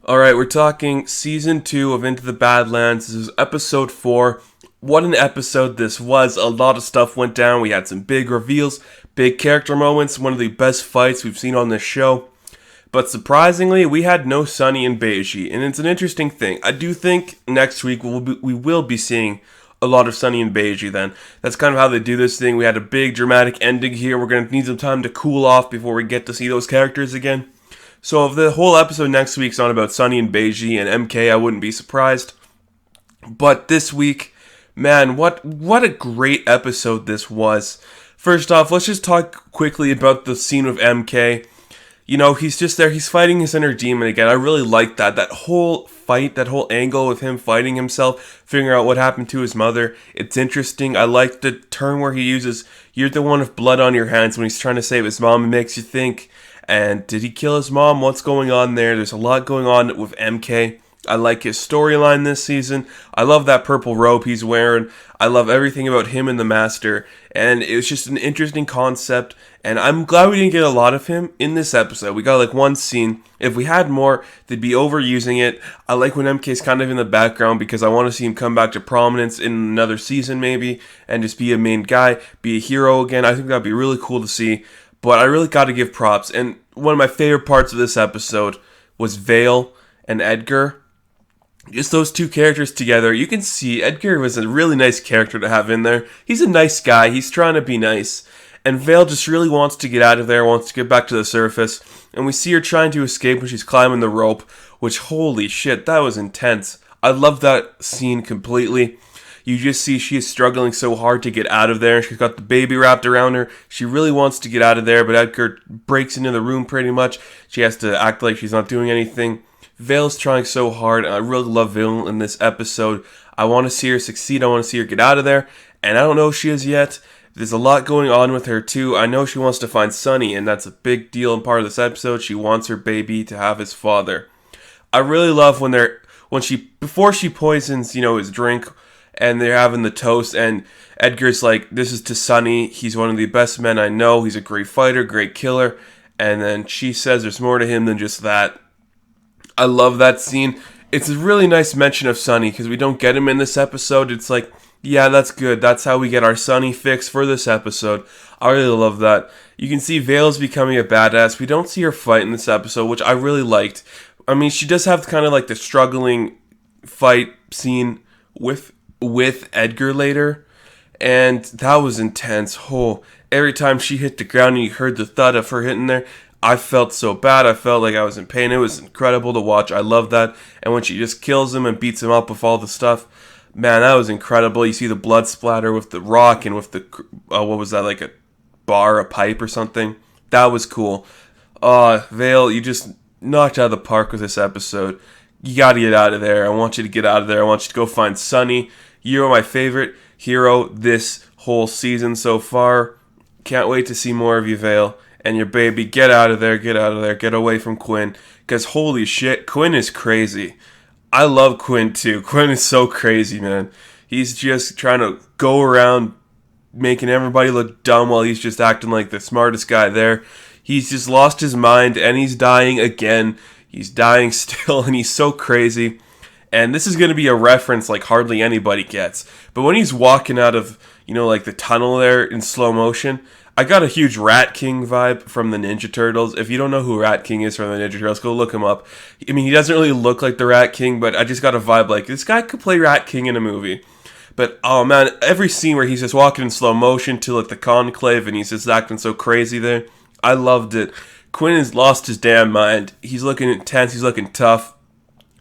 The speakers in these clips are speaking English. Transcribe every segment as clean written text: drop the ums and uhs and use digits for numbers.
Alright, we're talking Season 2 of Into the Badlands. This is Episode 4. What an episode this was. A lot of stuff went down. We had some big reveals, big character moments, one of the best fights we've seen on this show. But surprisingly, we had no Sunny and Beiji, and it's an interesting thing. I do think next week we will be seeing a lot of Sunny and Beiji then. That's kind of how they do this thing. We had a big dramatic ending here. We're going to need some time to cool off before we get to see those characters again. So if the whole episode next week's not about Sunny and Beiji and MK, I wouldn't be surprised. But this week, man, what a great episode this was. First off, let's just talk quickly about the scene with MK. You know, he's just there, he's fighting his inner demon again. I really like that. That whole fight, that whole angle with him fighting himself, figuring out what happened to his mother. It's interesting. I like the turn where he uses, "You're the one with blood on your hands," when he's trying to save his mom. It makes you think, and did he kill his mom? What's going on there? There's a lot going on with MK. I like his storyline this season. I love that purple robe he's wearing. I love everything about him and the Master. And it was just an interesting concept. And I'm glad we didn't get a lot of him in this episode. We got like one scene. If we had more, they'd be overusing it. I like when MK's kind of in the background because I want to see him come back to prominence in another season maybe. And just be a main guy, be a hero again. I think that'd be really cool to see. But I really got to give props. And one of my favorite parts of this episode was Vail and Edgar. Just those two characters together. You can see Edgar was a really nice character to have in there. He's a nice guy. He's trying to be nice. And Vail just really wants to get out of there, wants to get back to the surface. And we see her trying to escape when she's climbing the rope. Which, holy shit, that was intense. I love that scene completely. You just see she is struggling so hard to get out of there. She's got the baby wrapped around her. She really wants to get out of there, but Edgar breaks into the room pretty much. She has to act like she's not doing anything. Vail's trying so hard, and I really love Vail in this episode. I want to see her succeed. I want to see her get out of there, and I don't know if she is yet. There's a lot going on with her, too. I know she wants to find Sunny, and that's a big deal and part of this episode. She wants her baby to have his father. I really love before she poisons, his drink, and they're having the toast, and Edgar's like, "This is to Sunny. He's one of the best men I know. He's a great fighter, great killer." And then she says there's more to him than just that. I love that scene. It's a really nice mention of Sunny, because we don't get him in this episode. It's like, yeah, that's good. That's how we get our Sunny fix for this episode. I really love that. You can see Vail's becoming a badass. We don't see her fight in this episode, which I really liked. I mean, she does have kind of like the struggling fight scene with Edgar later, and that was intense. Every time she hit the ground and you heard the thud of her hitting there, I felt so bad. I felt like I was in pain. It was incredible to watch. I love that. And when she just kills him and beats him up with all the stuff, man, that was incredible. You see the blood splatter with the rock and with the what was that, like a bar, a pipe or something? That was cool. Vail, you just knocked out of the park with this episode. You gotta get out of there. I want you to get out of there. I want you to go find Sunny. You're my favorite hero this whole season so far. Can't wait to see more of you, Vail. And your baby, get out of there, get out of there, get away from Quinn. Because holy shit, Quinn is crazy. I love Quinn too. Quinn is so crazy, man. He's just trying to go around making everybody look dumb while he's just acting like the smartest guy there. He's just lost his mind and he's dying again. He's dying still and he's so crazy. And this is going to be a reference like hardly anybody gets. But when he's walking out of, like the tunnel there in slow motion, I got a huge Rat King vibe from the Ninja Turtles. If you don't know who Rat King is from the Ninja Turtles, go look him up. I mean, he doesn't really look like the Rat King, but I just got a vibe like, this guy could play Rat King in a movie. But, oh man, every scene where he's just walking in slow motion to like the conclave and he's just acting so crazy there, I loved it. Quinn has lost his damn mind. He's looking intense, he's looking tough.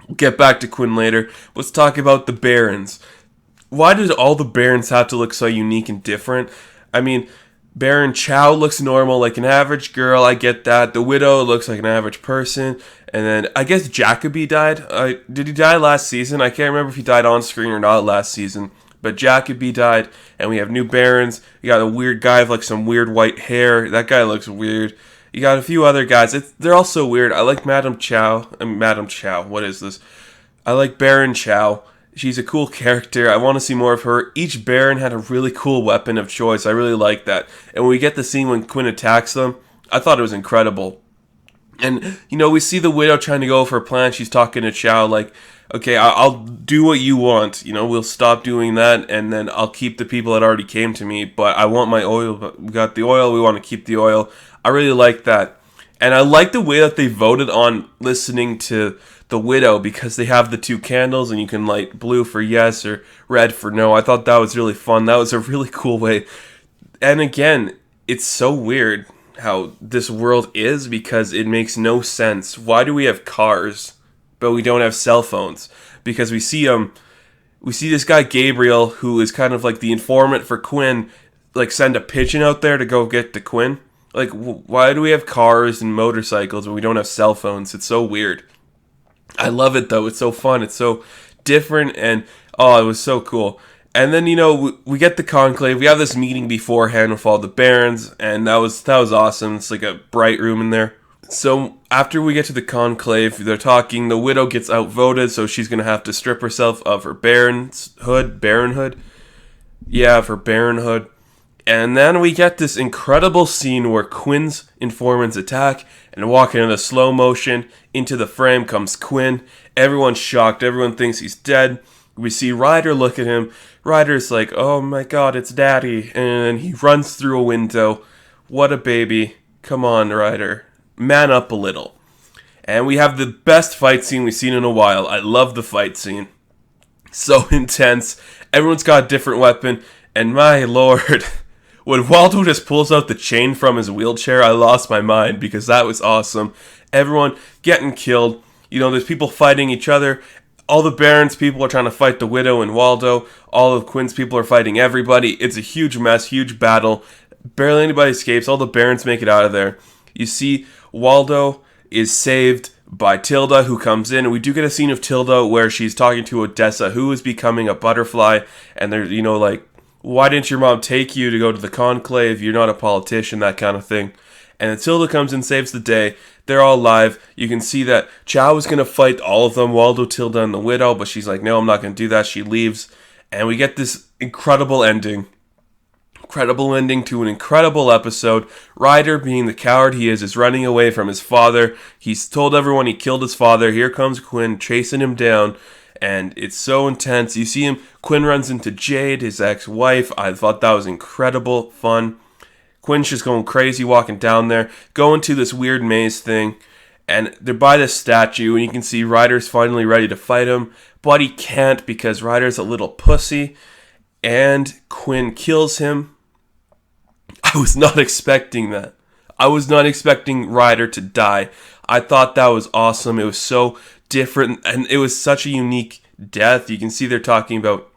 We'll get back to Quinn later. Let's talk about the Barons. Why did all the Barons have to look so unique and different? I mean, Baron Chow looks normal, like an average girl, I get that. The Widow looks like an average person. And then, I guess Jacoby died. Did he die last season? I can't remember if he died on screen or not last season. But Jacoby died, and we have new Barons. You got a weird guy with like some weird white hair. That guy looks weird. You got a few other guys. They're all so weird. I like Madame Chow. What is this? I like Baron Chow. She's a cool character. I want to see more of her. Each Baron had a really cool weapon of choice. I really like that. And when we get the scene when Quinn attacks them, I thought it was incredible. And, we see the widow trying to go for a plan. She's talking to Chow like, okay, I'll do what you want. We'll stop doing that, and then I'll keep the people that already came to me. But I want my oil. We got the oil. We want to keep the oil. I really like that. And I like the way that they voted on listening to the widow, because they have the two candles, and you can light blue for yes or red for no. I thought that was really fun. That was a really cool way. And again, it's so weird how this world is, because it makes no sense. Why do we have cars, but we don't have cell phones? Because we see this guy Gabriel, who is kind of like the informant for Quinn, like send a pigeon out there to go get the Quinn. Like, why do we have cars and motorcycles when we don't have cell phones? It's so weird. I love it though. It's so fun. It's so different, and oh, it was so cool. And then, we get the conclave. We have this meeting beforehand with all the barons, and that was awesome. It's like a bright room in there. So after we get to the conclave, they're talking. The widow gets outvoted, so she's going to have to strip herself of her baronhood. Yeah, of her baronhood. And then we get this incredible scene where Quinn's informants attack, and walking in a slow motion into the frame comes Quinn. Everyone's shocked. Everyone thinks he's dead. We see Ryder look at him. Ryder's like, oh my god, it's Daddy. And he runs through a window. What a baby. Come on, Ryder. Man up a little. And we have the best fight scene we've seen in a while. I love the fight scene. So intense. Everyone's got a different weapon. And my lord, when Waldo just pulls out the chain from his wheelchair, I lost my mind, because that was awesome. Everyone getting killed. There's people fighting each other. All the Barons people are trying to fight the widow and Waldo. All of Quinn's people are fighting everybody. It's a huge mess, huge battle. Barely anybody escapes. All the Barons make it out of there. You see Waldo is saved by Tilda, who comes in. And we do get a scene of Tilda where she's talking to Odessa, who is becoming a butterfly. And they're, like, why didn't your mom take you to go to the conclave? You're not a politician, that kind of thing. And then Tilda comes and saves the day. They're all alive. You can see that Chow is going to fight all of them, Waldo, Tilda, and the widow, but she's like, no, I'm not going to do that. She leaves. And we get this incredible ending. Incredible ending to an incredible episode. Ryder, being the coward he is running away from his father. He's told everyone he killed his father. Here comes Quinn chasing him down. And it's so intense. You see him, Quinn runs into Jade, his ex-wife. I thought that was incredible, fun. Quinn's just going crazy walking down there, going to this weird maze thing, and they're by this statue, and you can see Ryder's finally ready to fight him, but he can't because Ryder's a little pussy, and Quinn kills him. I was not expecting that. I was not expecting Ryder to die. I thought that was awesome. It was so different, and it was such a unique death. You can see they're talking about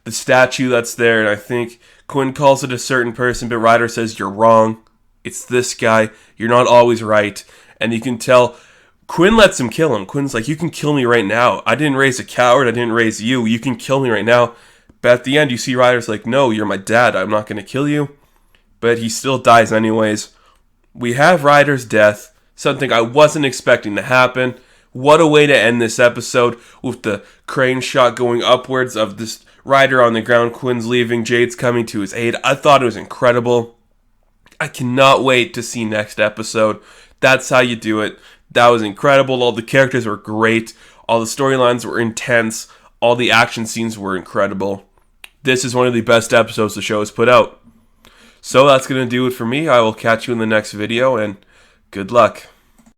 the statue that's there, and I think Quinn calls it a certain person, but Ryder says, you're wrong. It's this guy. You're not always right. And you can tell Quinn lets him kill him. Quinn's like, you can kill me right now. I didn't raise a coward. I didn't raise you. You can kill me right now. But at the end, you see Ryder's like, no, you're my dad. I'm not going to kill you. But he still dies anyways. We have Ryder's death, something I wasn't expecting to happen. What a way to end this episode, with the crane shot going upwards of this Ryder on the ground. Quinn's leaving. Jade's coming to his aid. I thought it was incredible. I cannot wait to see next episode. That's how you do it. That was incredible. All the characters were great. All the storylines were intense. All the action scenes were incredible. This is one of the best episodes the show has put out. So that's going to do it for me. I will catch you in the next video, and good luck.